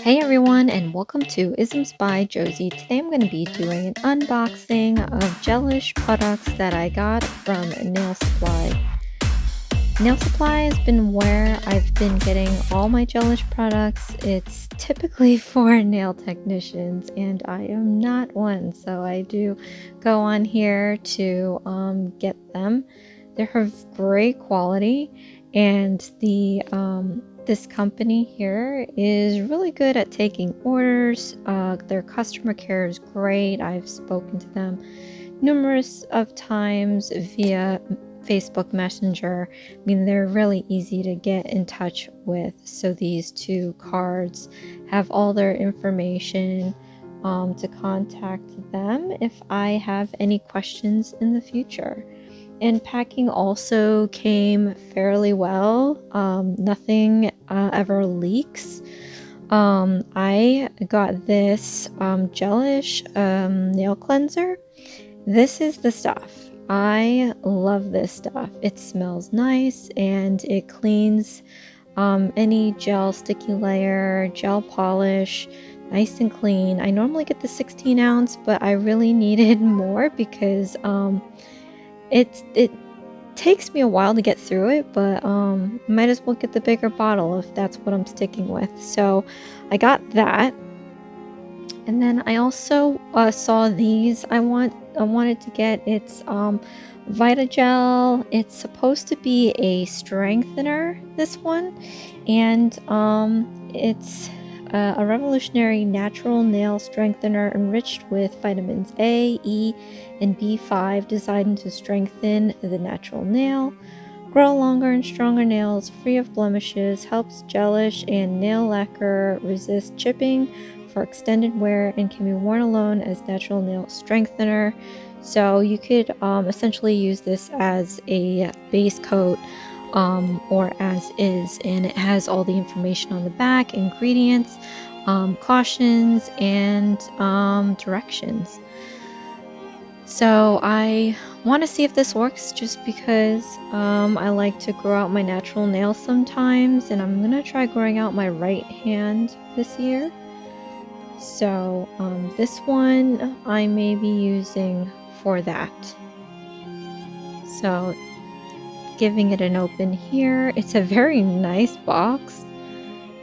Hey everyone, and welcome to Isms by Josie. Today I'm going to be doing an unboxing of Gelish products that I got from Nail Supply. Nail Supply has been where I've been getting all my Gelish products. It's typically for nail technicians, and I am not one, so I do go on here to get them. They're of great quality, and this company here is really good at taking orders. Their customer care is great. I've spoken to them numerous of times via Facebook Messenger. I mean, they're really easy to get in touch with. So these two cards have all their information to contact them if I have any questions in the future. And packing also came fairly well. Nothing ever leaks. I got this Gelish nail cleanser. This is the stuff. I love this stuff. It smells nice and it cleans any gel sticky layer, gel polish, nice and clean. I normally get the 16 ounce, but I really needed more because it takes me a while to get through it, but might as well get the bigger bottle if that's what I'm sticking with. So I got that. And then I also saw these. I wanted to get it's VitaGel. It's supposed to be a strengthener, this one, and it's a revolutionary natural nail strengthener enriched with vitamins A, E, and B5, designed to strengthen the natural nail, grow longer and stronger nails free of blemishes, helps gelish and nail lacquer resist chipping for extended wear, and can be worn alone as natural nail strengthener. So you could essentially use this as a base coat or as is, and it has all the information on the back, ingredients, cautions, and directions. So I want to see if this works, just because I like to grow out my natural nails sometimes, and I'm gonna try growing out my right hand this year. So this one I may be using for that. So giving it an open here. It's a very nice box.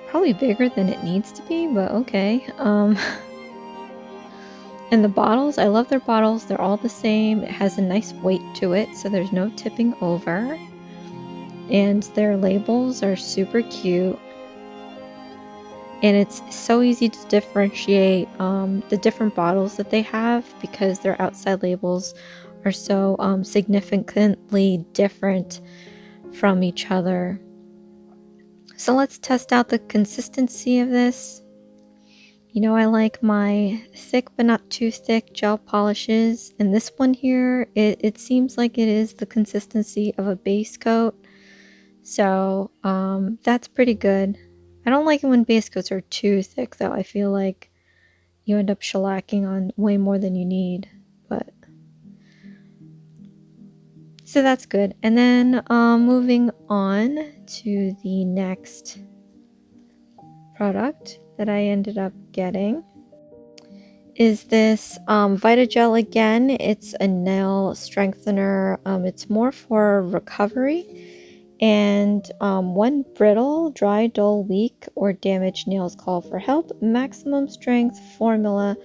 Probably bigger than it needs to be, but okay. And the bottles, I love their bottles. They're all the same. It has a nice weight to it, so there's no tipping over. And their labels are super cute. And it's so easy to differentiate the different bottles that they have, because their outside labels are so significantly different from each other. So let's test out the consistency of this. You know, I like my thick but not too thick gel polishes, and this one here, it seems like it is the consistency of a base coat. So that's pretty good. I don't like it when base coats are too thick, though. I feel like you end up shellacking on way more than you need, but so that's good. And then moving on to the next product that I ended up getting is this VitaGel again. It's a nail strengthener. It's more for recovery. And when brittle, dry, dull, weak, or damaged nails call for help, maximum strength formula,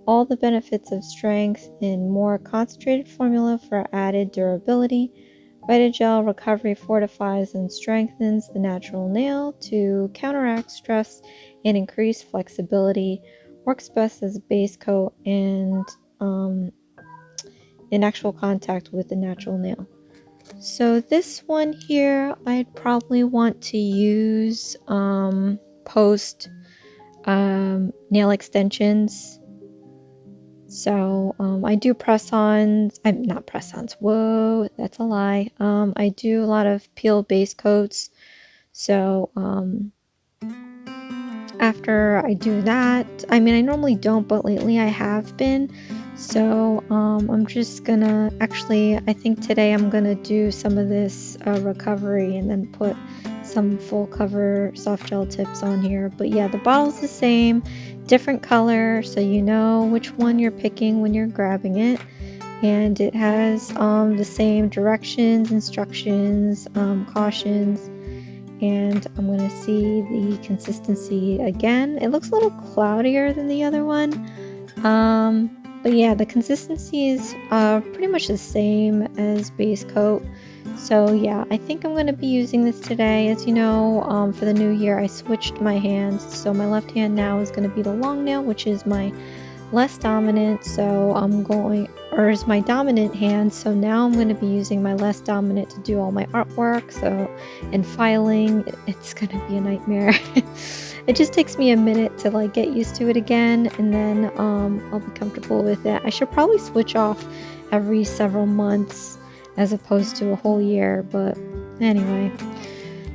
all the benefits of strength in more concentrated formula for added durability. VitaGel Recovery fortifies and strengthens the natural nail to counteract stress and increase flexibility. Works best as a base coat and in actual contact with the natural nail. So this one here, I'd probably want to use post nail extensions. So I do press-ons. I'm not press-ons. Whoa, that's a lie. I do a lot of peel base coats. So after I do that, I mean, I normally don't, but lately I have been. So I'm just gonna, actually, I think today I'm gonna do some of this recovery and then put some full cover soft gel tips on here. But yeah, the bottle's the same, different color, so you know which one you're picking when you're grabbing it. And it has the same directions, instructions, cautions. And I'm going to see the consistency again. It looks a little cloudier than the other one. But yeah, the consistency is pretty much the same as base coat. So yeah, I think I'm going to be using this today. As you know, for the new year, I switched my hands. So my left hand now is going to be the long nail, which is my less dominant. So is my dominant hand. So now I'm going to be using my less dominant to do all my artwork. And filing, it's going to be a nightmare. It just takes me a minute to like get used to it again, and then I'll be comfortable with it. I should probably switch off every several months as opposed to a whole year, but anyway.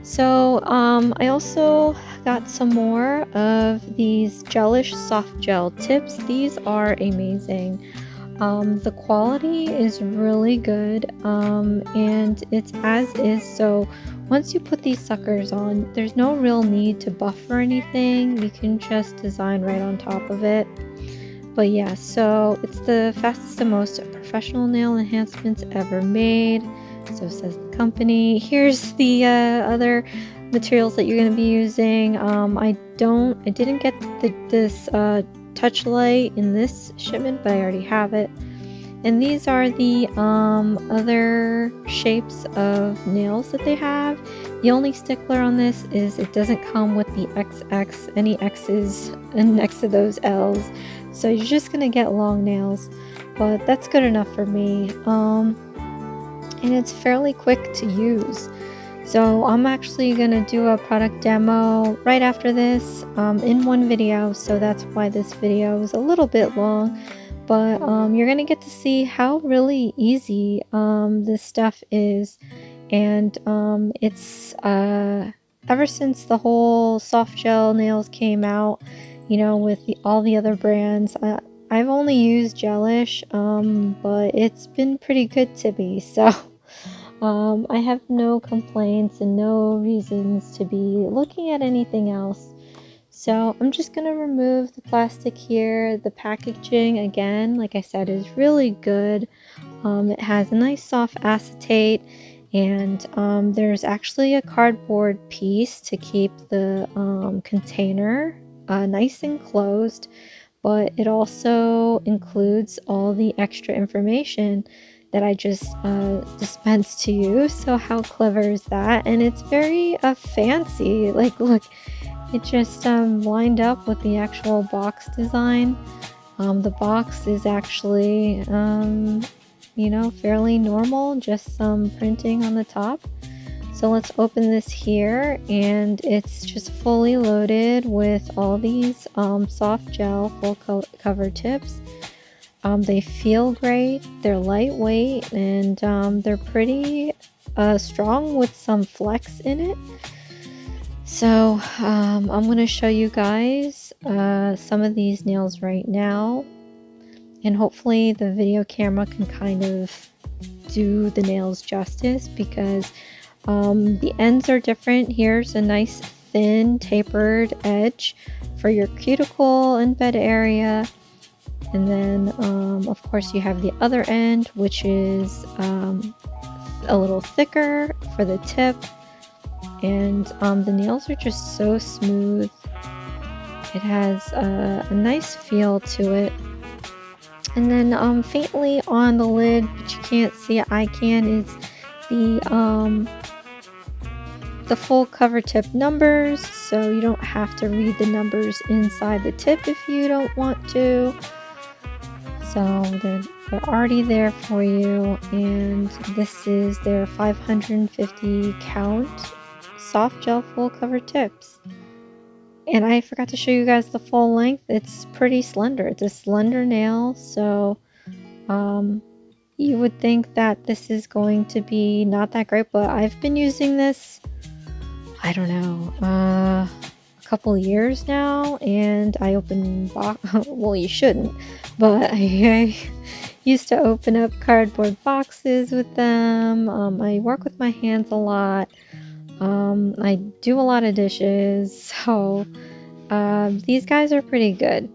So I also got some more of these Gelish soft gel tips. These are amazing. The quality is really good, and it's as is. So once you put these suckers on, there's no real need to buff or anything. You can just design right on top of it. But yeah, so it's the fastest and most professional nail enhancements ever made. So says the company. Here's the other materials that you're going to be using. I didn't get this touch light in this shipment, but I already have it. And these are the other shapes of nails that they have. The only stickler on this is it doesn't come with the XX, any X's next to those L's. So you're just gonna get long nails, but that's good enough for me. And it's fairly quick to use. So I'm actually gonna do a product demo right after this in one video. So that's why this video is a little bit long. But you're going to get to see how really easy this stuff is. And it's ever since the whole soft gel nails came out, you know, with all the other brands, I've only used Gelish, but it's been pretty good to me. So I have no complaints and no reasons to be looking at anything else. So I'm just going to remove the plastic here. The packaging, again, like I said, is really good. It has a nice soft acetate, and there's actually a cardboard piece to keep the container nice and closed, but it also includes all the extra information that I just dispensed to you. So how clever is that? And it's very fancy. Like, look. It just lined up with the actual box design. The box is actually, you know, fairly normal, just some printing on the top. So let's open this here, and it's just fully loaded with all these soft gel full cover tips. They feel great, they're lightweight, and they're pretty strong with some flex in it. So I'm going to show you guys some of these nails right now, and hopefully the video camera can kind of do the nails justice, because the ends are different. Here's a nice thin tapered edge for your cuticle and bed area, and then of course you have the other end, which is a little thicker for the tip. And the nails are just so smooth. It has a nice feel to it. And then faintly on the lid, but you can't see it, I can, is the full cover tip numbers. So you don't have to read the numbers inside the tip if you don't want to. So they're already there for you. And this is their 550 count soft gel full cover tips. And I forgot to show you guys the full length. It's pretty slender. It's a slender nail, so you would think that this is going to be not that great, but I've been using this, I don't know, a couple years now, and I open well, you shouldn't, but I used to open up cardboard boxes with them. I work with my hands a lot. I do a lot of dishes, so these guys are pretty good.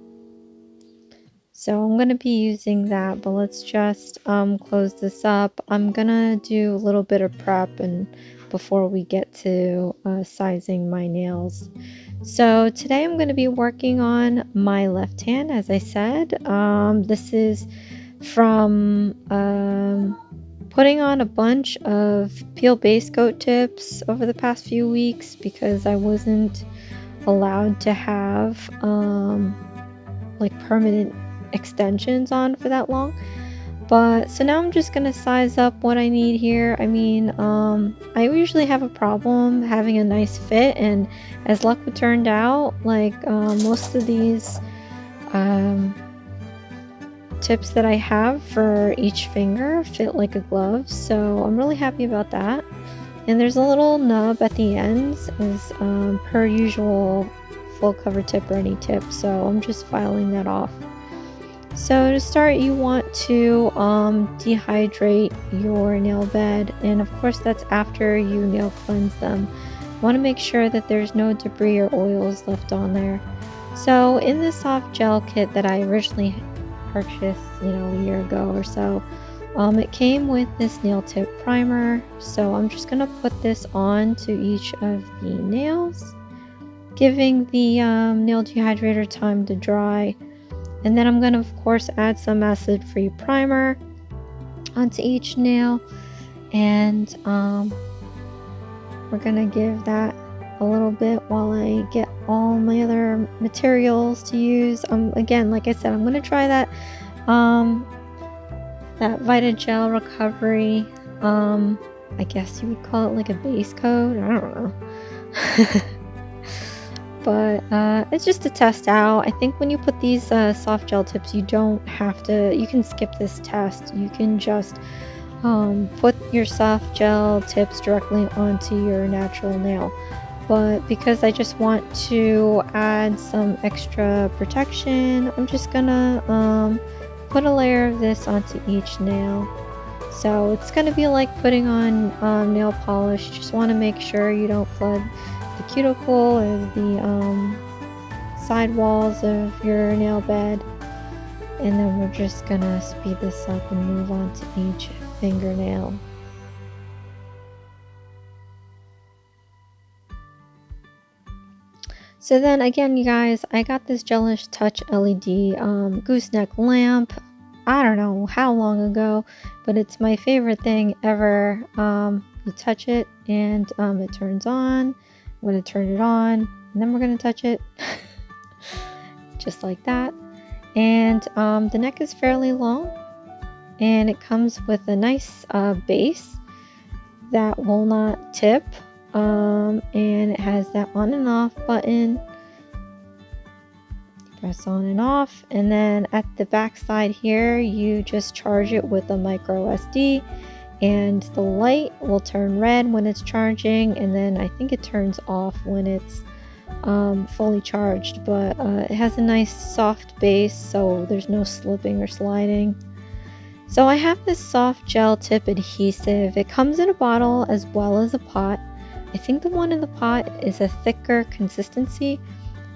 So I'm going to be using that, but let's just close this up. I'm going to do a little bit of prep and before we get to sizing my nails. So today I'm going to be working on my left hand, as I said. This is from putting on a bunch of peel base coat tips over the past few weeks because I wasn't allowed to have like permanent extensions on for that long. But so now I'm just gonna size up what I need here. I mean, I usually have a problem having a nice fit, and as luck would turned out, like most of these tips that I have for each finger fit like a glove, so I'm really happy about that. And there's a little nub at the ends as per usual full cover tip or any tip, so I'm just filing that off. So to start, you want to dehydrate your nail bed, and of course that's after you nail cleanse them. You want to make sure that there's no debris or oils left on there. So in the soft gel kit that I originally purchased, a year ago or so, it came with this nail tip primer. So I'm just gonna put this on to each of the nails, giving the nail dehydrator time to dry. And then I'm going to, of course, add some acid-free primer onto each nail. And we're going to give that a little bit while I get all my other materials to use. Again, like I said, I'm going to try that VitaGel Recovery. I guess you would call it like a base coat. I don't know. But it's just to test out. I think when you put these soft gel tips, you don't have to, you can skip this test. You can just put your soft gel tips directly onto your natural nail. But because I just want to add some extra protection, I'm just gonna put a layer of this onto each nail. So it's gonna be like putting on nail polish. Just want to make sure you don't flood the cuticle or the side walls of your nail bed. And then we're just gonna speed this up and move on to each fingernail. So then again, you guys, I got this Gelish Touch LED gooseneck lamp. I don't know how long ago, but it's my favorite thing ever. You touch it and it turns on. I'm going to turn it on, and then we're going to touch it just like that. And the neck is fairly long, and it comes with a nice base that will not tip, and it has that on and off button. Press on and off, and then at the back side here you just charge it with a micro SD, and the light will turn red when it's charging, and then I think it turns off when it's fully charged. But it has a nice soft base, so there's no slipping or sliding. So I have this soft gel tip adhesive. It comes in a bottle as well as a pot. I think the one in the pot is a thicker consistency,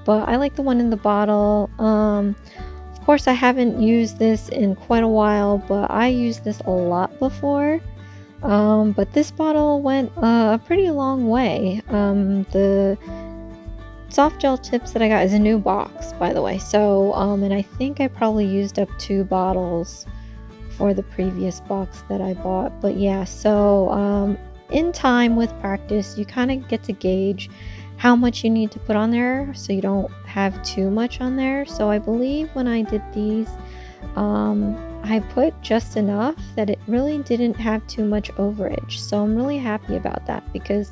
but I like the one in the bottle. Of course, I haven't used this in quite a while, but I used this a lot before. But this bottle went a pretty long way. The soft gel tips that I got is a new box, by the way. So, and I think I probably used up 2 bottles for the previous box that I bought. But yeah, so in time with practice, you kind of get to gauge how much you need to put on there so you don't have too much on there. So I believe when I did these, I put just enough that it really didn't have too much overage. So I'm really happy about that, because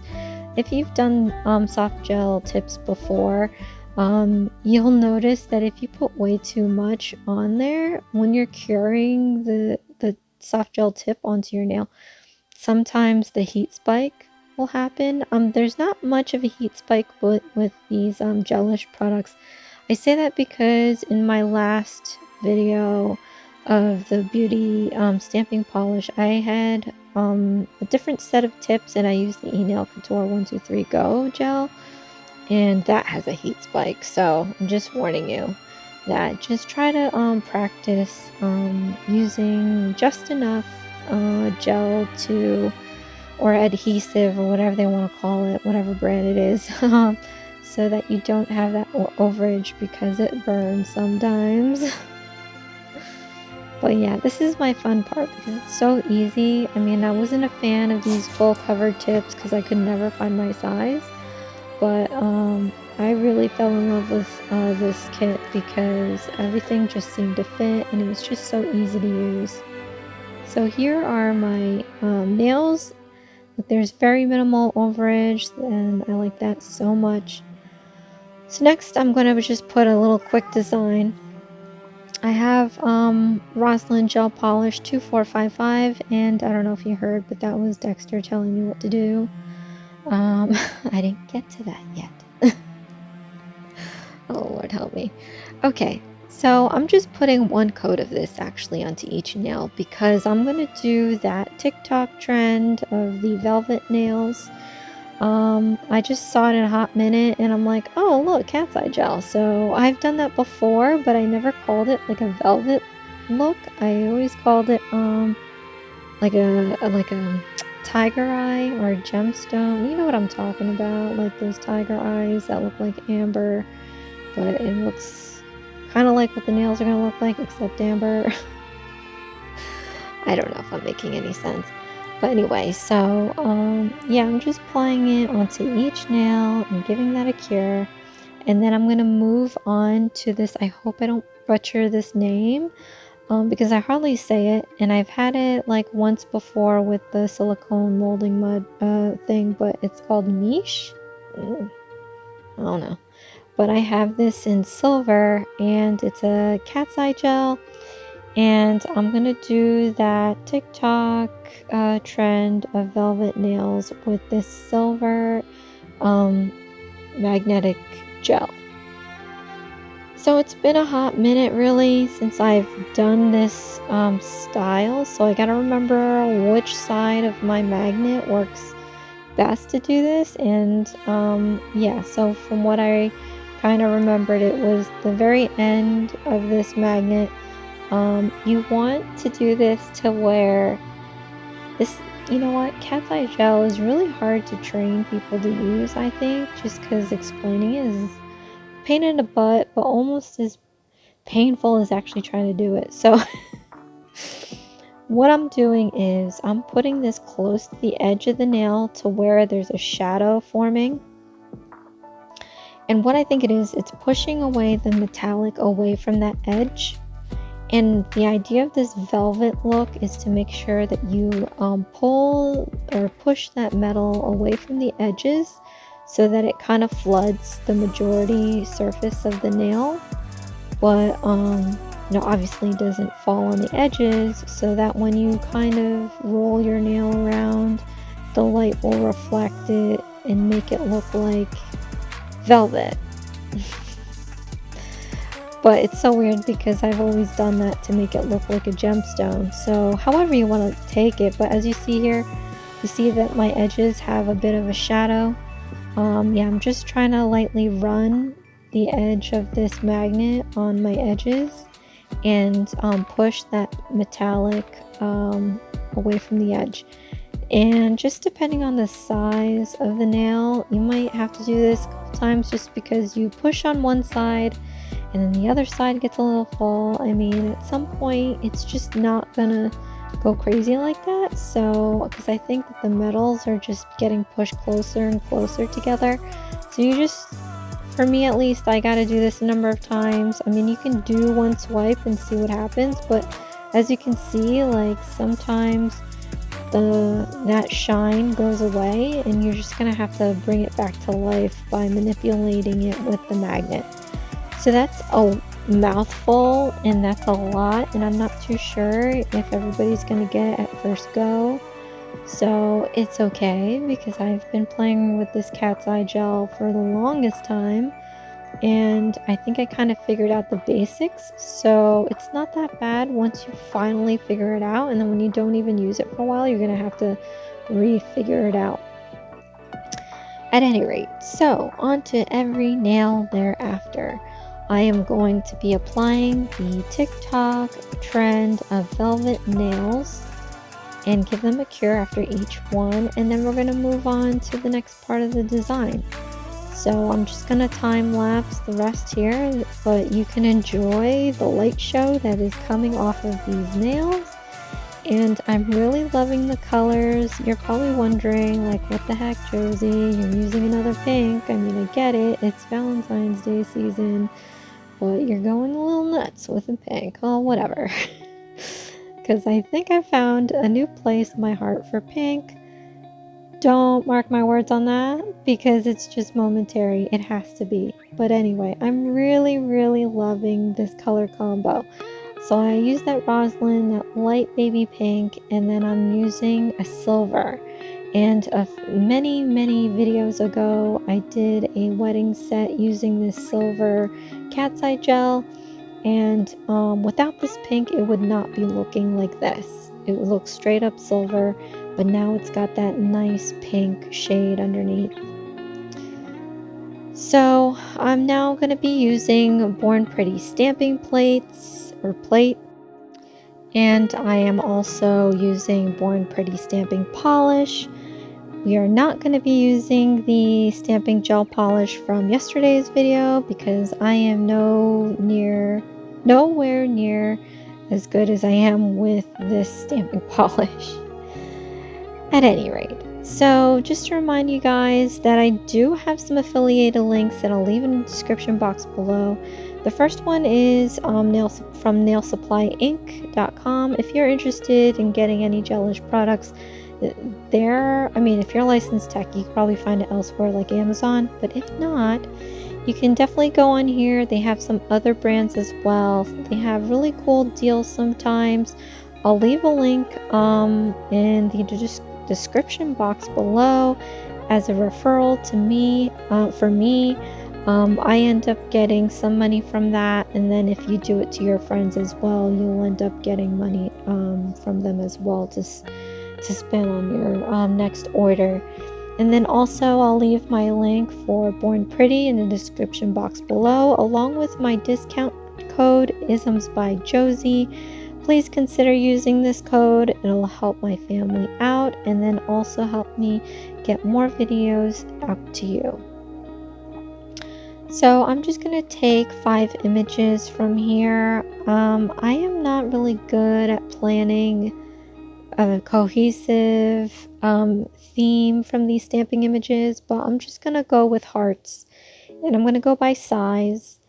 if you've done soft gel tips before, you'll notice that if you put way too much on there, when you're curing the soft gel tip onto your nail, sometimes the heat spike will happen. There's not much of a heat spike with these Gelish products. I say that because in my last video, of the beauty stamping polish, I had a different set of tips, and I used the E-Nail Couture 123 Go gel, and that has a heat spike. So I'm just warning you that just try to practice using just enough gel to, or adhesive, or whatever they want to call it, whatever brand it is, so that you don't have that overage, because it burns sometimes. But yeah, this is my fun part because it's so easy. I mean, I wasn't a fan of these full covered tips because I could never find my size. But I really fell in love with this kit because everything just seemed to fit, and it was just so easy to use. So here are my nails. There's very minimal overage, and I like that so much. So next I'm going to just put a little quick design. I have Roslyn Gel Polish 2455, and I don't know if you heard, but that was Dexter telling me what to do. I didn't get to that yet. Oh, Lord help me. Okay, so I'm just putting one coat of this actually onto each nail because I'm going to do that TikTok trend of the velvet nails. I just saw it in a hot minute and I'm like, oh look, cat's eye gel. So I've done that before, but I never called it like a velvet look. I always called it like a tiger eye or a gemstone. You know what I'm talking about, like those tiger eyes that look like amber, but it looks kind of like what the nails are gonna look like, except amber. I don't know if I'm making any sense. But anyway, so yeah, I'm just applying it onto each nail and giving that a cure. And then I'm going to move on to this. I hope I don't butcher this name because I hardly say it. And I've had it like once before with the silicone molding mud thing, but it's called Miche. I don't know. But I have this in silver, and it's a cat's eye gel. And I'm going to do that TikTok trend of velvet nails with this silver magnetic gel. So it's been a hot minute really since I've done this style. So I got to remember which side of my magnet works best to do this. And yeah, so from what I kind of remembered, it was the very end of this magnet. You want to do this to where this, you know what, cat's eye gel is really hard to train people to use, I think, just because explaining it is a pain in the butt, but almost as painful as actually trying to do it. So what I'm doing is I'm putting this close to the edge of the nail to where there's a shadow forming. And what I think it is, it's pushing away the metallic away from that edge. And the idea of this velvet look is to make sure that you pull or push that metal away from the edges so that it kind of floods the majority surface of the nail, but you know, obviously doesn't fall on the edges, so that when you kind of roll your nail around, the light will reflect it and make it look like velvet. But it's so weird because I've always done that to make it look like a gemstone. So however you want to take it, but as you see here, you see that my edges have a bit of a shadow. Yeah, I'm just trying to lightly run the edge of this magnet on my edges and push that metallic away from the edge. And just depending on the size of the nail, you might have to do this a couple times just because you push on one side and then the other side gets a little full. I mean, at some point it's just not gonna go crazy like that. So because I think that the metals are just getting pushed closer and closer together, so you just, for me at least, I gotta do this a number of times. I mean, you can do one swipe and see what happens, but as you can see, like sometimes that shine goes away and you're just gonna have to bring it back to life by manipulating it with the magnet. So that's a mouthful and that's a lot, and I'm not too sure if everybody's gonna get it at first go. So it's okay because I've been playing with this cat's eye gel for the longest time. and I think I kind of figured out the basics, so it's not that bad once you finally figure it out, and then when you don't even use it for a while, you're gonna have to re-figure it out. At any rate, so on to every nail thereafter. I am going to be applying the TikTok trend of velvet nails and give them a cure after each one, and then we're going to move on to the next part of the design. So I'm just going to time lapse the rest here, but you can enjoy the light show that is coming off of these nails. And I'm really loving the colors. You're probably wondering, like, what the heck, Josie? You're using another pink. I mean, I get it. It's Valentine's Day season, but you're going a little nuts with a pink. Oh, whatever. Because I think I found a new place in my heart for pink. Don't mark my words on that, because it's just momentary. It has to be. But anyway, I'm really, really loving this color combo. So I use that roslyn, that light baby pink, and then I'm using a silver. And many videos ago, I did a wedding set using this silver cat's eye gel. And without this pink, it would not be looking like this. It would look straight up silver, but now it's got that nice pink shade underneath. So I'm now going to be using Born Pretty stamping plates, or plate, and I am also using Born Pretty stamping polish. We are not going to be using the stamping gel polish from yesterday's video because I am nowhere near as good as I am with this stamping polish. At any rate, so just to remind you guys that I do have some affiliated links that I'll leave in the description box below. The first one is from nailsupplyinc.com. If you're interested in getting any Gelish products there, I mean, if you're a licensed tech, you can probably find it elsewhere like Amazon, but if not, you can definitely go on here. They have some other brands as well. They have really cool deals sometimes. I'll leave a link in the description box below as a referral to me. For me, I end up getting some money from that, and then if you do it to your friends as well, you'll end up getting money from them as well to spend on your next order. And then also I'll leave my link for Born Pretty in the description box below, along with my discount code IsmsByJBM. Please consider using this code. It'll help my family out and then also help me get more videos out to you. So I'm just going to take 5 images from here. I am not really good at planning a cohesive theme from these stamping images, but I'm just going to go with hearts, and I'm going to go by size,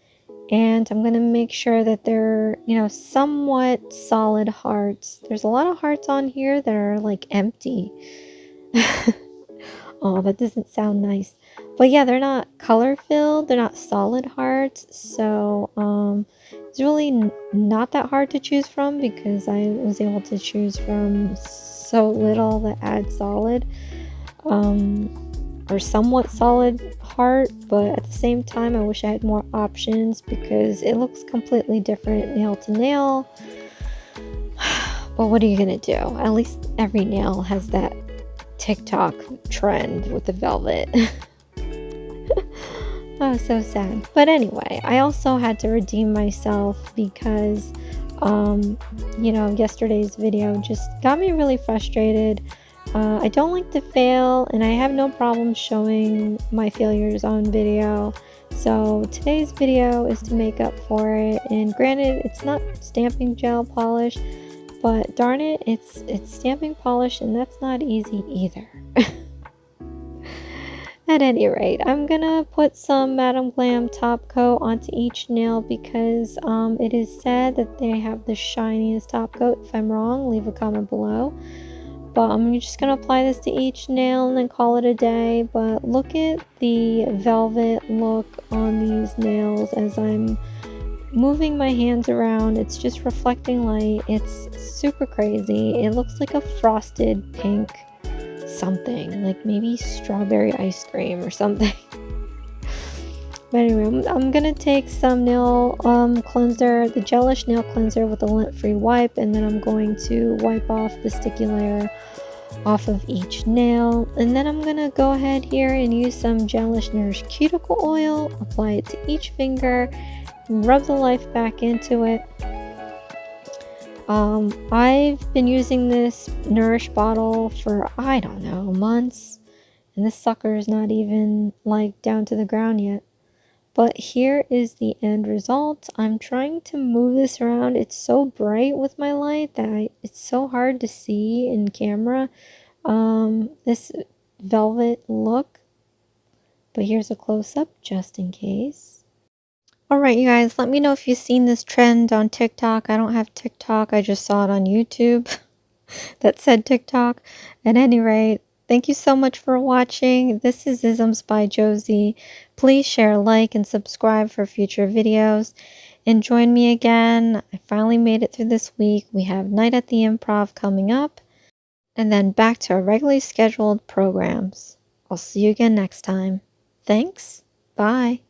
and I'm going to make sure that they're, somewhat solid hearts. There's a lot of hearts on here that are like empty. Oh, that doesn't sound nice. But yeah, they're not color filled. They're not solid hearts. So it's really not that hard to choose from because I was able to choose from so little that adds solid or somewhat solid heart. But at the same time, I wish I had more options because it looks completely different nail to nail. But what are you going to do? At least every nail has that TikTok trend with the velvet. Oh, so sad. But anyway, I also had to redeem myself because yesterday's video just got me really frustrated. I don't like to fail, and I have no problem showing my failures on video. So today's video is to make up for it, and granted, it's not stamping gel polish, but darn it, it's stamping polish, and that's not easy either. At any rate, I'm gonna put some Madam Glam top coat onto each nail because it is said that they have the shiniest top coat. If I'm wrong, leave a comment below. But I'm just gonna apply this to each nail and then call it a day. But look at the velvet look on these nails as I'm moving my hands around. It's just reflecting light. It's super crazy. It looks like a frosted pink something, like maybe strawberry ice cream or something. But anyway, I'm gonna take some nail cleanser, the Gelish nail cleanser with a lint-free wipe, and then I'm going to wipe off the sticky layer off of each nail. And then I'm gonna go ahead here and use some Gelish Nourish Cuticle Oil, apply it to each finger, rub the life back into it. I've been using this Nourish bottle for, I don't know, months, and this sucker is not even like down to the ground yet. But here is the end result. I'm trying to move this around. It's so bright with my light that it's so hard to see in camera, this velvet look. But here's a close-up just in case. Alright, you guys, let me know if you've seen this trend on TikTok. I don't have TikTok. I just saw it on YouTube that said TikTok. At any rate, thank you so much for watching. This is Isms by Josie. Please share, like, and subscribe for future videos. And join me again. I finally made it through this week. We have Night at the Improv coming up. And then back to our regularly scheduled programs. I'll see you again next time. Thanks. Bye.